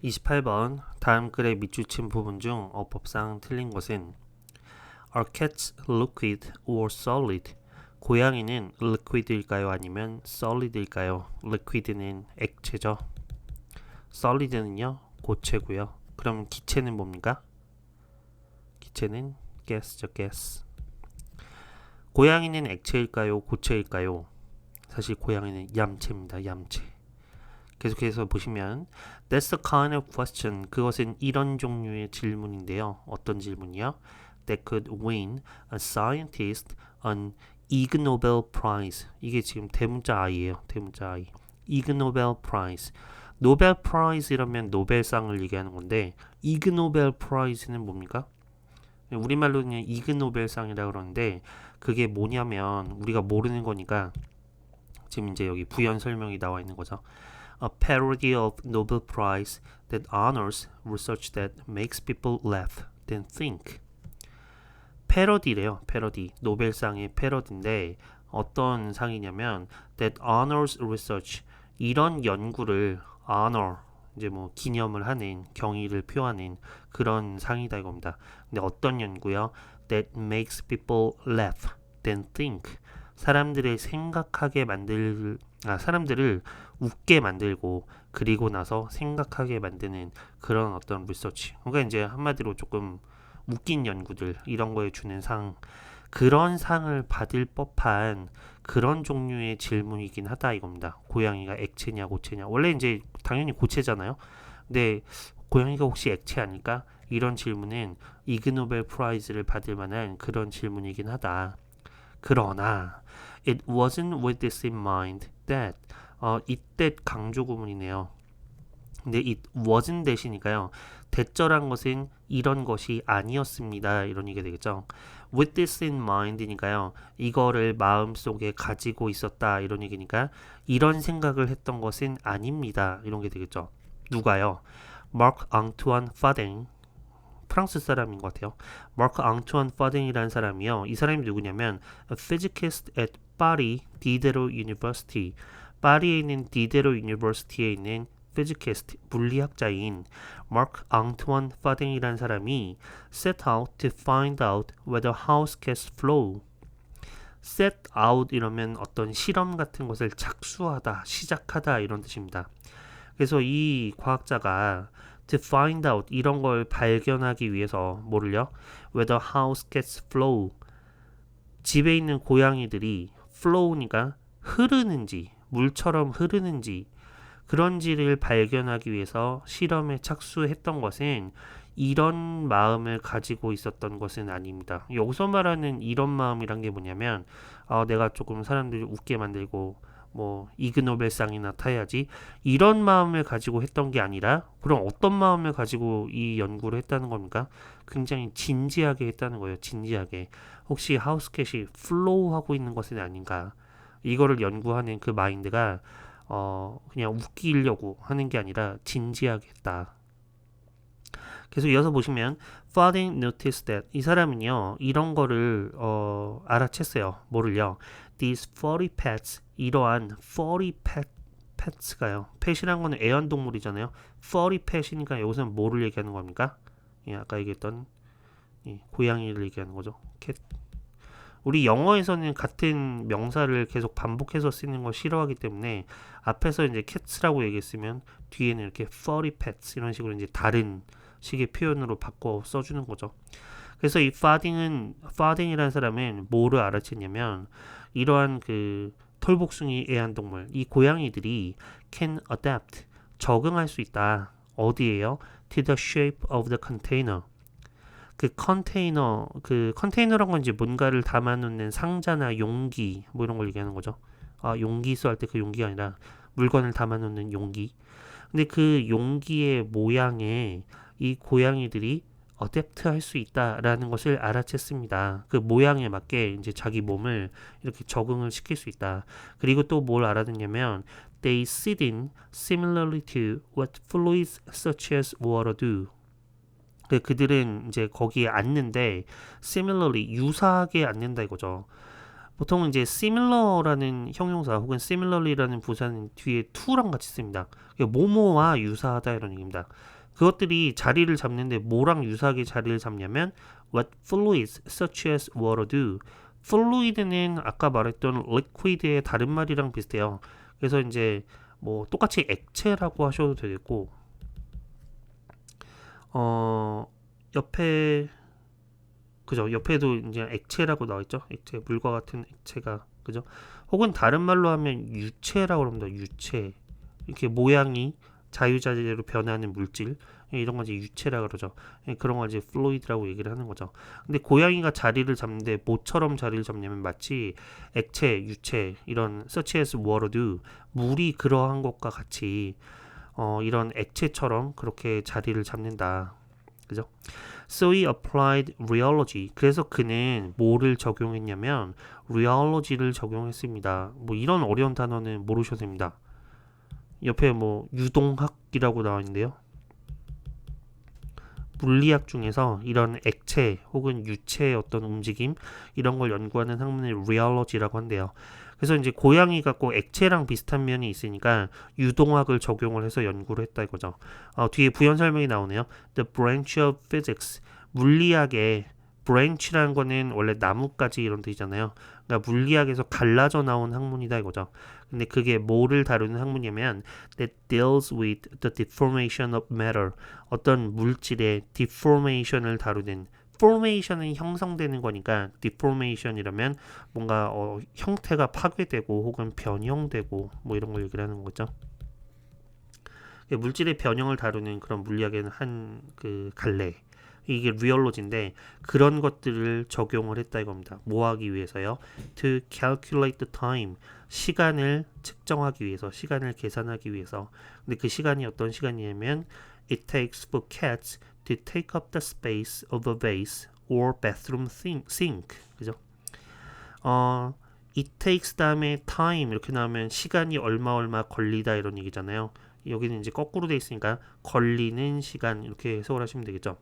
28번 다음 글의 밑줄친 부분 중 어법상 틀린 것은 Are cats liquid or solid? 고양이는 liquid일까요? 아니면 solid일까요? liquid는 액체죠. solid는요 고체고요. 그럼 기체는 뭡니까? 기체는 gas죠, gas. 고양이는 액체일까요? 고체일까요? 사실 고양이는 얌체입니다. 얌체. 계속해서 보시면 That's the kind of question. 그것은 이런 종류의 질문인데요. 어떤 질문이요? That could win a scientist an Ig Nobel Prize. 이게 지금 대문자 I예요. 대문자 I. Ig Nobel Prize. 노벨 프라이즈 이러면 노벨상을 얘기하는 건데 이그 노벨 프라이즈는 뭡니까? 우리말로는 이그 노벨상이라 그러는데 그게 뭐냐면 우리가 모르는 거니까 지금 이제 여기 부연 설명이 나와 있는 거죠. A parody of Nobel Prize that honors research that makes people laugh, then think. 패러디래요. 패러디. 노벨상의 패러디인데 어떤 상이냐면 that honors research. 이런 연구를 honor 이제 뭐 기념을 하는 경의를 표하는 그런 상이다 이겁니다. 근데 어떤 연구요? That makes people laugh, then think. 사람들을 생각하게 사람들을 웃게 만들고 그리고 나서 생각하게 만드는 그런 어떤 리서치. 그러니까 이제 한마디로 조금 웃긴 연구들 이런 거에 주는 상, 그런 상을 받을 법한 그런 종류의 질문이긴 하다 이겁니다. 고양이가 액체냐 고체냐. 원래 이제 당연히 고체잖아요. 근데 고양이가 혹시 액체 아닐까? 이런 질문은 이그노벨 프라이즈를 받을 만한 그런 질문이긴 하다. 그러나 it wasn't with this in mind that 이때 강조 구문이네요. 근데 it wasn't 대시니까요. 대절한 것은 이런 것이 아니었습니다. 이런 얘기가 되겠죠. With this in mind니까요. 이거를 마음속에 가지고 있었다. 이런 얘기니까 이런 생각을 했던 것은 아닙니다. 이런 게 되겠죠. 누가요? 마크 앙투안 파댕. 프랑스 사람인 것 같아요. 마크 앙투안 파댕이라는 사람이요. 이 사람이 누구냐면 a physicist at Paris Diderot University. 파리에 있는 디데로 유니버시티에 있는 physicist, 물리학자인 마크 앙투안 파댕이라는 사람이 set out to find out whether house cats flow. set out 이러면 어떤 실험 같은 것을 착수하다, 시작하다 이런 뜻입니다. 그래서 이 과학자가 to find out 이런 걸 발견하기 위해서 뭐를요? whether house cats flow. 집에 있는 고양이들이 flow니까 흐르는지, 물처럼 흐르는지 그런지를 발견하기 위해서 실험에 착수했던 것은 이런 마음을 가지고 있었던 것은 아닙니다. 여기서 말하는 이런 마음이란 게 뭐냐면 내가 조금 사람들을 웃게 만들고 뭐 이그노벨상이나 타야지 이런 마음을 가지고 했던 게 아니라 그럼 어떤 마음을 가지고 이 연구를 했다는 겁니까? 굉장히 진지하게 했다는 거예요. 진지하게. 혹시 하우스캣이 플로우하고 있는 것은 아닌가? 이거를 연구하는 그 마인드가 그냥 웃기려고 하는 게 아니라 진지하게 했다. 계속 이어서 보시면 Farding noticed that 이 사람은요 이런 거를 알아챘어요. 뭐를요? These furry pets 이러한 furry pets가요. pet이란 거는 애완동물이잖아요. furry pet이니까 여기서는 뭐를 얘기하는 겁니까? 예, 아까 얘기했던 고양이를 얘기하는 거죠. cat. 우리 영어에서는 같은 명사를 계속 반복해서 쓰는 걸 싫어하기 때문에 앞에서 이제 cats라고 얘기했으면 뒤에는 이렇게 furry pets 이런 식으로 이제 다른 식의 표현으로 바꿔 써주는 거죠. 그래서 이 파딩이라는 사람은 뭐를 알아챘냐면 이러한 그 털복숭이 애완동물 이 고양이들이 can adapt 적응할 수 있다. 어디에요? To the shape of the container. 그 컨테이너란 건 이제 뭔가를 담아놓는 상자나 용기 뭐 이런 걸 얘기하는 거죠. 용기 할 때 그 용기가 아니라 물건을 담아놓는 용기. 근데 그 용기의 모양에 이 고양이들이 어댑트 할 수 있다라는 것을 알아챘습니다. 그 모양에 맞게 이제 자기 몸을 이렇게 적응을 시킬 수 있다. 그리고 또 뭘 알아듣냐면 they sit in similarly to what fluids such as water do. 그들은 이제 거기에 앉는데 similarly 유사하게 앉는다 이거죠. 보통 이제 similar라는 형용사 혹은 similarly라는 부사는 뒤에 to랑 같이 씁니다. 뭐뭐와 유사하다 이런 얘기입니다. 그것들이 자리를 잡는데 뭐랑 유사하게 자리를 잡냐면 what fluids such as water do. fluid는 아까 말했던 liquid의 다른 말이랑 비슷해요. 그래서 이제 뭐 똑같이 액체라고 하셔도 되겠고 옆에 그죠? 옆에도 이제 액체라고 나와 있죠. 액체, 물과 같은 액체가 그죠? 혹은 다른 말로 하면 유체라고 합니다. 유체. 이렇게 모양이 자유자재로 변하는 물질 이런 거 이제 유체라 그러죠. 그런 거 이제 플루이드라고 얘기를 하는 거죠. 근데 고양이가 자리를 잡는데 뭐처럼 자리를 잡냐면 마치 액체, 유체 이런 such as water도 물이 그러한 것과 같이 이런 액체처럼 그렇게 자리를 잡는다. 그죠? So he applied rheology. 그래서 그는 뭐를 적용했냐면 rheology를 적용했습니다. 뭐 이런 어려운 단어는 모르셔도 됩니다. 옆에 뭐 유동학이라고 나와 있는데요. 물리학 중에서 이런 액체 혹은 유체의 어떤 움직임 이런 걸 연구하는 학문을 rheology라고 한대요. 그래서 이제 고양이가 꼭 액체랑 비슷한 면이 있으니까 유동학을 적용을 해서 연구를 했다 이거죠. 뒤에 부연 설명이 나오네요. The branch of physics. 물리학의 branch라는 거는 원래 나뭇가지 이런 뜻이잖아요. 그러니까 물리학에서 갈라져 나온 학문이다 이거죠. 근데 그게 뭐를 다루는 학문이냐면 that deals with the deformation of matter. 어떤 물질의 deformation을 다루는 formation은 형성되는 거니까 deformation이라면 뭔가 형태가 파괴되고 혹은 변형되고 뭐 이런 걸 얘기를 하는 거죠. 물질의 변형을 다루는 그런 물리학에는 한 그 갈래 이게 리얼로지인데 그런 것들을 적용을 했다 이겁니다. 뭐 하기 위해서요? To calculate the time. 시간을 측정하기 위해서, 시간을 계산하기 위해서. 근데 그 시간이 어떤 시간이냐면 It takes for cats to take up the space of a vase or bathroom sink. 그죠? It takes 다음에 time 이렇게 나오면 시간이 얼마 걸리다 이런 얘기잖아요. 여기는 이제 거꾸로 돼 있으니까 걸리는 시간 이렇게 해석을 하시면 되겠죠.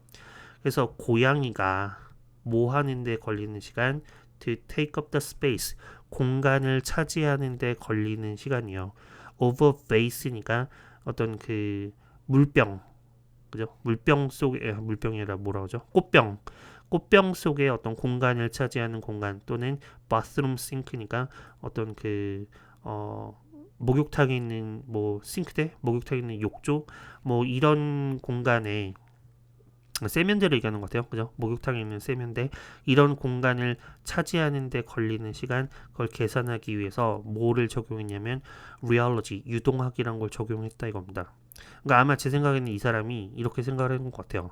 그래서 고양이가 뭐 하는데 걸리는 시간 to take up the space 공간을 차지하는데 걸리는 시간이요. over vase니까 어떤 그 물병 그죠? 물병 속에 물병이라 뭐라 그러죠? 꽃병 속에 어떤 공간을 차지하는 공간 또는 bathroom sink니까 어떤 그 목욕탕에 있는 뭐 싱크대, 목욕탕에 있는 욕조 뭐 이런 공간에 세면대를 얘기하는 것 같아요. 그죠? 목욕탕에 있는 세면대 이런 공간을 차지하는 데 걸리는 시간 그걸 계산하기 위해서 뭐를 적용했냐면 rheology, 유동학이란 걸 적용했다 이겁니다. 그러니까 아마 제 생각에는 이 사람이 이렇게 생각을 했던 것 같아요.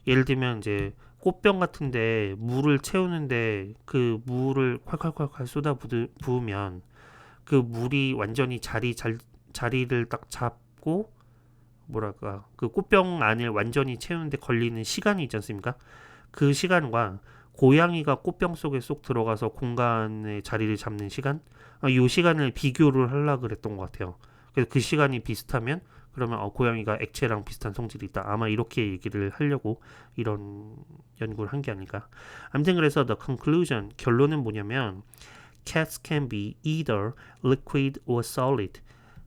예를 들면 이제 꽃병 같은데 물을 채우는데 그 물을 콸콸콸콸 쏟아 부으면 그 물이 완전히 자리를 딱 잡고 뭐랄까 그 꽃병 안을 완전히 채우는데 걸리는 시간이 있지 않습니까? 그 시간과 고양이가 꽃병 속에 쏙 들어가서 공간의 자리를 잡는 시간 이 시간을 비교를 하려고 그랬던 것 같아요. 그래서 그 시간이 비슷하면 그러면 고양이가 액체랑 비슷한 성질이 있다. 아마 이렇게 얘기를 하려고 이런 연구를 한 게 아닐까. 아무튼 그래서 the conclusion 결론은 뭐냐면 cats can be either liquid or solid.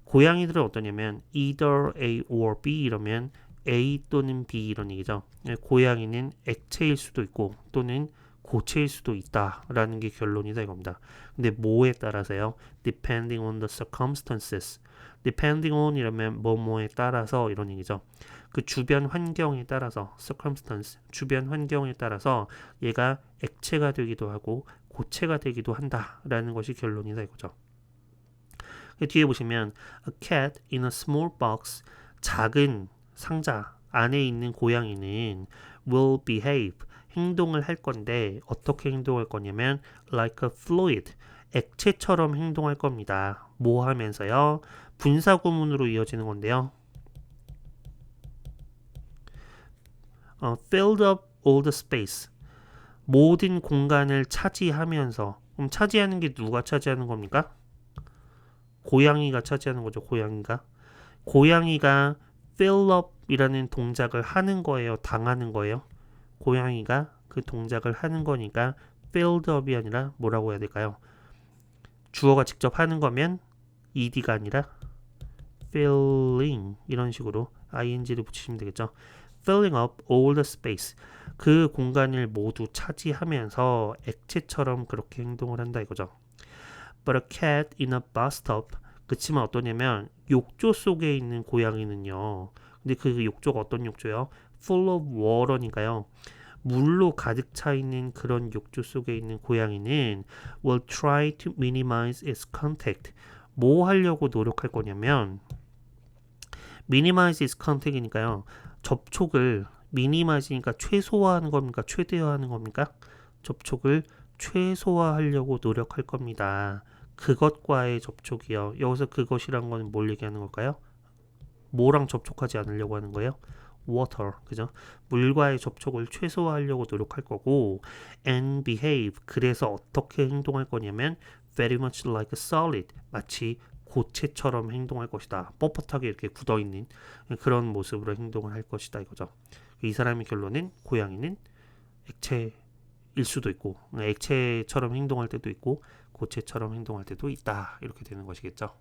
고양이들은 어떠냐면 either A or B 이러면 A 또는 B 이런 얘기죠. 고양이는 액체일 수도 있고 또는 고체일 수도 있다라는 게 결론이다 이겁니다. 근데 뭐에 따라서요? Depending on the circumstances. Depending on 이러면 뭐뭐에 따라서 이런 얘기죠. 그 주변 환경에 따라서 circumstance, 주변 환경에 따라서 얘가 액체가 되기도 하고 고체가 되기도 한다라는 것이 결론이다 이거죠. 뒤에 보시면 a cat in a small box 작은 상자 안에 있는 고양이는 will behave 행동을 할 건데 어떻게 행동할 거냐면 like a fluid 액체처럼 행동할 겁니다. 뭐 하면서요? 분사구문으로 이어지는 건데요. filled up all the space 모든 공간을 차지하면서 그럼 차지하는 게 누가 차지하는 겁니까? 고양이가 차지하는 거죠. 고양이가 fill up 이라는 동작을 하는 거예요. 당하는 거예요. 고양이가 그 동작을 하는 거니까 filled up이 아니라 뭐라고 해야 될까요? 주어가 직접 하는 거면 ed가 아니라 filling 이런 식으로 ing를 붙이시면 되겠죠. filling up all the space. 그 공간을 모두 차지하면서 액체처럼 그렇게 행동을 한다 이거죠. But a cat in a bathtub. 그치만 어떠냐면 욕조 속에 있는 고양이는요. 근데 그 욕조가 어떤 욕조예요? Full of water니까요. 물로 가득 차 있는 그런 욕조 속에 있는 고양이는 will try to minimize its contact. 뭐 하려고 노력할 거냐면 minimize its contact이니까요. 접촉을 minimize니까 최소화하는 겁니까? 최대화하는 겁니까? 접촉을 최소화하려고 노력할 겁니다. 그것과의 접촉이요. 여기서 그것이란 건 뭘 얘기하는 걸까요? 뭐랑 접촉하지 않으려고 하는 거예요? water, 그죠? 물과의 접촉을 최소화하려고 노력할 거고 and behave, 그래서 어떻게 행동할 거냐면 very much like a solid, 마치 고체처럼 행동할 것이다. 뻣뻣하게 이렇게 굳어있는 그런 모습으로 행동을 할 것이다 이거죠. 이 사람의 결론은 고양이는 액체일 수도 있고 액체처럼 행동할 때도 있고 고체처럼 행동할 때도 있다 이렇게 되는 것이겠죠.